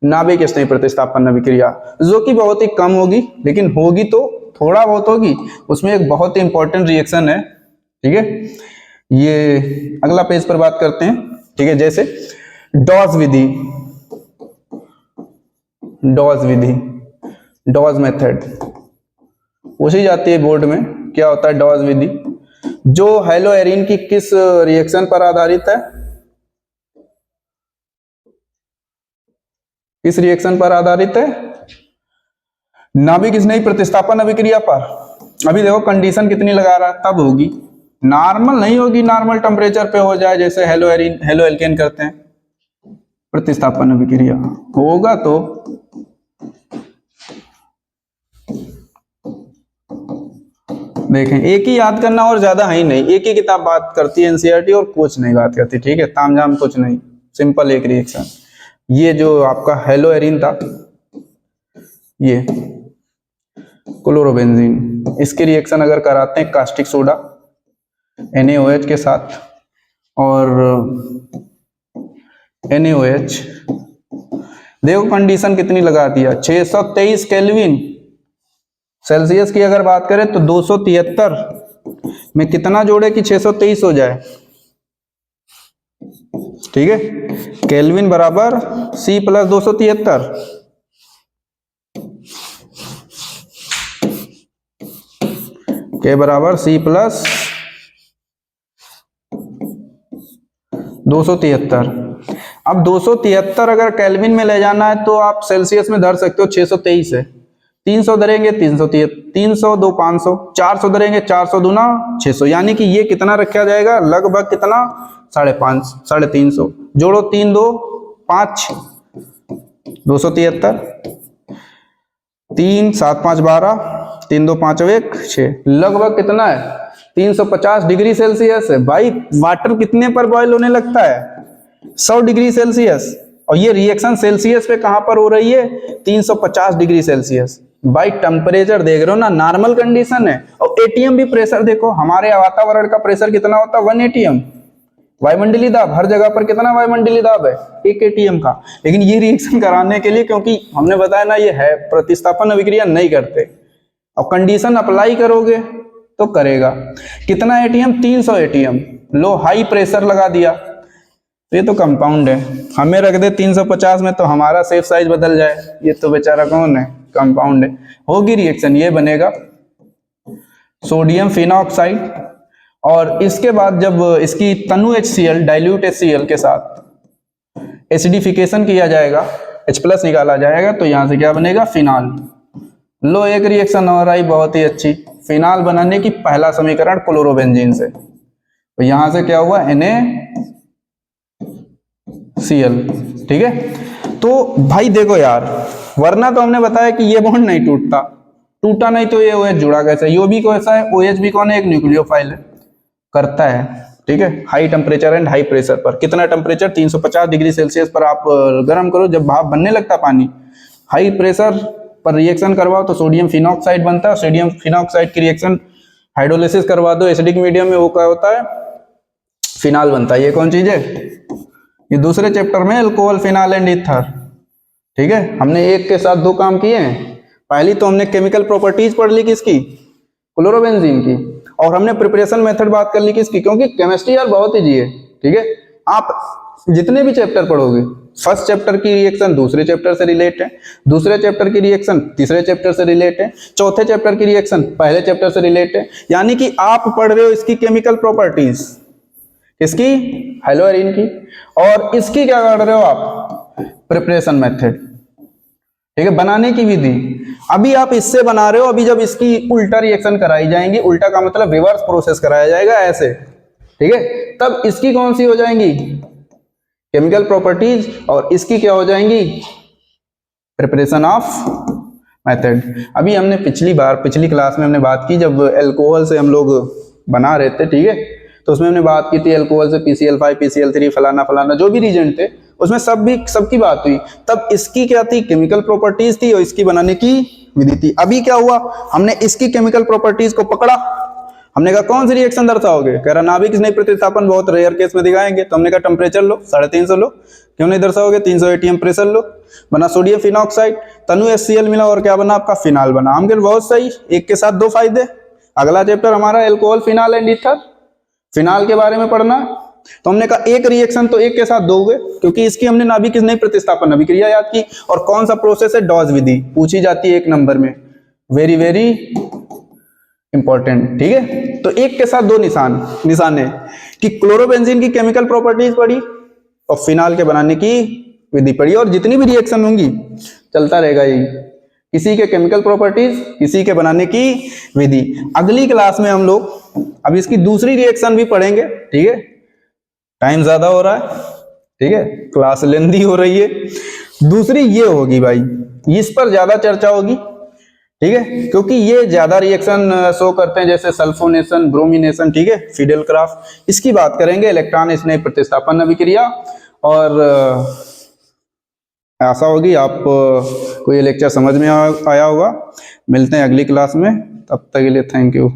नाभिक स्नेही प्रतिस्थापन अभिक्रिया, जो कि बहुत ही कम होगी, लेकिन होगी तो थोड़ा बहुत होगी। उसमें एक बहुत ही इंपॉर्टेंट रिएक्शन है। ठीक है, ये अगला पेज पर बात करते हैं। ठीक है, जैसे डॉज विधि, डॉज विधि, डॉज मेथड पूछी जाती है बोर्ड में। क्या होता है डॉज विधि, जो हेलो एरीन की किस रिएक्शन पर आधारित है, किस रिएक्शन पर आधारित है, नाभिक स्नेही प्रतिस्थापन अभिक्रिया पर। अभी देखो कंडीशन कितनी लगा रहा है, तब होगी, नॉर्मल नहीं होगी, नॉर्मल टेम्परेचर पे हो जाए जैसे हेलो एरीन हेलो एल्केन करते हैं, प्रतिस्थापन अभिक्रिया होगा तो देखें। एक ही याद करना और ज्यादा है ही नहीं, एक ही किताब बात करती है एनसीईआरटी और कुछ नहीं बात करती। ठीक है, तामझाम कुछ नहीं, सिंपल एक रिएक्शन। ये जो आपका हेलो एरीन था, ये क्लोरोबेंजीन, इसकी रिएक्शन अगर कराते हैं कास्टिक सोडा NaOH के साथ और NaOH, देखो कंडीशन कितनी लगा दिया, 623 केल्विन सेल्सियस की अगर बात करें तो 273 में कितना जोड़े कि 623 हो जाए। ठीक है, केल्विन बराबर C + 273, के बराबर C + 273। अब 273 अगर केल्विन में ले जाना है तो आप सेल्सियस में धर सकते हो, 623 है, 300 धरेंगे 330, 300 2 500, 400 धरेंगे 400 दूना 600, यानी कि ये कितना रखा जाएगा, लगभग कितना 550, 350, जोड़ो 3 2 5 273, 3 7 5 12, 3 2 5 1 6, लगभग कितना है 350 डिग्री सेल्सियस है भाई। वाटर कितने पर बॉयल होने लगता है 100 डिग्री सेल्सियस, और ये रिएक्शन सेल्सियस पे कहां पर हो रही है 350 डिग्री सेल्सियस। भाई टेम्परेचर देख रहे हो ना, नॉर्मल कंडीशन है। और एटीएम भी प्रेशर देखो, हमारे वातावरण का प्रेशर कितना होता है 1 एटीएम, वायुमंडलीय दाब, हर जगह पर कितना वायुमंडलीय दाब है 1 एटीएम का। लेकिन ये रिएक्शन कराने के लिए, क्योंकि हमने बताया ना ये है प्रतिस्थापन अभिक्रिया नहीं करते, और कंडीशन अप्लाई करोगे तो करेगा। कितना एटीएम 300 एटीएम, लो हाई प्रेशर लगा दिया, तो ये तो कंपाउंड है, हमें रख दे 350 में तो हमारा सेफ साइज बदल जाए, ये तो बेचारा कौन है कंपाउंड है। होगी रिएक्शन, ये बनेगा सोडियम फिनॉक्साइड, और इसके बाद जब इसकी तनु HCl डाइल्यूट HCl के साथ एसिडिफिकेशन किया जाएगा, H+ निकाला जाएगा, तो यहां से क्या बनेगा फिनाल। लो एक रिएक्शन हो रही बहुत ही अच्छी, फिनाल बनाने की पहला समीकरण क्लोरोबेंजीन से, तो यहां से क्या हुआ NaCl, ठीक है। तो भाई देखो यार, वरना तो हमने बताया कि ये बॉन्ड नहीं टूटता, टूटा नहीं तो ये OH जुड़ा कैसे, यो भी कैसा है OH भी कौन है एक न्यूक्लियोफाइल है, करता है, ठीक है। High temperature and high pressure पर, कितना टेम्परेचर 350 डिग्री सेल्सियस पर आप गर्म करो, जब भाप बनने लगता पानी, हाई प्रेशर पर रिएक्शन करवाओ तो सोडियम फिनॉक्साइड बनता है। सोडियम फिनॉक्साइड की रिएक्शन हाइड्रोलिसिस करवा दो एसिडिक मीडियम में, वो क्या होता है फिनाल बनता है। ये कौन चीज है, ये दूसरे चैप्टर में अल्कोहल फिनाल एंड ईथर, ठीक है। हमने एक के साथ दो काम किए हैं, पहली तो हमने केमिकल प्रॉपर्टीज पढ़ ली किसकी क्लोरोबेंजीन की, और हमने प्रिपरेशन मेथड बात कर ली किसकी, क्योंकि केमिस्ट्री यार बहुत इजी है, ठीक है। आप जितने भी चैप्टर पढ़ोगे, फर्स्ट चैप्टर की रिएक्शन दूसरे चैप्टर से रिलेट है, दूसरे चैप्टर की रिएक्शन तीसरे चैप्टर से रिलेट है, चौथे चैप्टर की रिएक्शन पहले चैप्टर से रिलेट है। यानी कि आप पढ़ रहे हो इसकी केमिकल प्रॉपर्टीज, इसकी हेलोअरीन की, और इसकी क्या कर रहे हो आप प्रिपरेशन मेथड, ठीक है, बनाने की विधि। अभी आप इससे बना रहे हो, अभी जब इसकी उल्टा रिएक्शन कराई जाएंगी, उल्टा का मतलब रिवर्स प्रोसेस कराया जाएगा ऐसे, ठीक है, तब इसकी कौन सी हो जाएंगी केमिकल प्रॉपर्टीज, और इसकी क्या हो जाएंगी प्रिपरेशन ऑफ मेथड। अभी हमने पिछली क्लास में हमने बात की, जब अल्कोहल से हम लोग बना रहे थे, ठीक है, तो उसमें हमने बात की थी अल्कोहल से PCl5 PCl3 फलाना फलाना जो भी रीजेंट थे, उसमें सबकी बात हुई। तब इसकी क्या थी केमिकल प्रॉपर्टीज थी, और इसकी बनाने की विधि थी। अभी क्या हुआ, हमने इसकी केमिकल प्रॉपर्टीज को पकड़ा, हमने कहा कौन सी रिएक्शन दर्शाओगे, कह रहा नाभिक स्नेह प्रतिस्थापन बहुत रेयर केस में दिखाएंगे, तो हमने कहा टेम्परेचर लो 350 लो, क्यों नहीं दर्शाओगे 300 एटीएम प्रेशर लो, बना सोडियम फिनॉक्साइड, तनु HCl मिला, और क्या बना आपका फिनाल बना। हम कह बहुत सही, एक के साथ दो फायदे। अगला चैप्टर हमारा alcohol phenol and ether, phenol के बारे में पढ़ना, तो हमने कहा एक रिएक्शन तो एक के साथ दो हुए, क्योंकि इसकी हमने नाभिक स्नेह प्रतिस्थापन अभिक्रिया याद की, और कौन सा प्रोसेस है डॉज विधि पूछी जाती है 1 नंबर में, वेरी वेरी इंपॉर्टेंट, ठीक है। तो एक के साथ दो निशाने कि क्लोरोबेंजीन की केमिकल प्रॉपर्टीज पढ़ी और फिनाल के बनाने की विधि पढ़ी, और जितनी भी रिएक्शन होंगी चलता रहेगा यही, किसी के केमिकल प्रॉपर्टीज किसी के बनाने की विधि। अगली क्लास में हम लोग अब इसकी दूसरी रिएक्शन भी पढ़ेंगे, ठीक है, टाइम ज्यादा हो रहा है, ठीक है, क्लास लेंदी हो रही है। दूसरी ये होगी भाई, इस पर ज्यादा चर्चा होगी, ठीक है, क्योंकि ये ज्यादा रिएक्शन शो करते हैं, जैसे सल्फोनेशन ब्रोमिनेशन, ठीक है, फिडेल क्राफ्ट, इसकी बात करेंगे, इलेक्ट्रॉन स्नेह प्रतिस्थापन अभिक्रिया। और आशा होगी आप को ये लेक्चर समझ में आया होगा। मिलते हैं अगली क्लास में, तब तक के लिए थैंक यू।